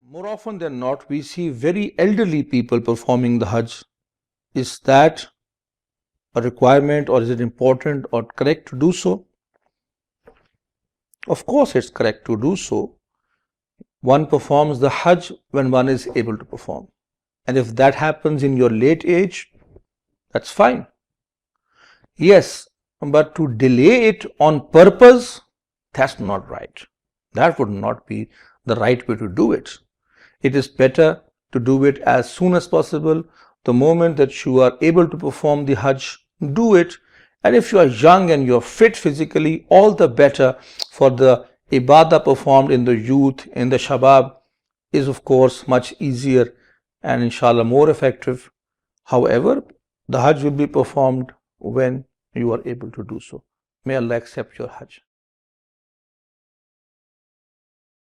More often than not, we see very elderly people performing the Hajj. Is that a requirement, or is it important or correct to do so? Of course, it's correct to do so. One performs the Hajj when one is able to perform. And if that happens in your late age, that's fine. Yes, but to delay it on purpose, that's not right. That would not be the right way to do it. It is better to do it as soon as possible. The moment that you are able to perform the Hajj, do it. And if you are young and you are fit physically, all the better. For the ibadah performed in the youth, in the shabab, is of course much easier and inshallah more effective. However, the Hajj will be performed when you are able to do so. May Allah accept your Hajj.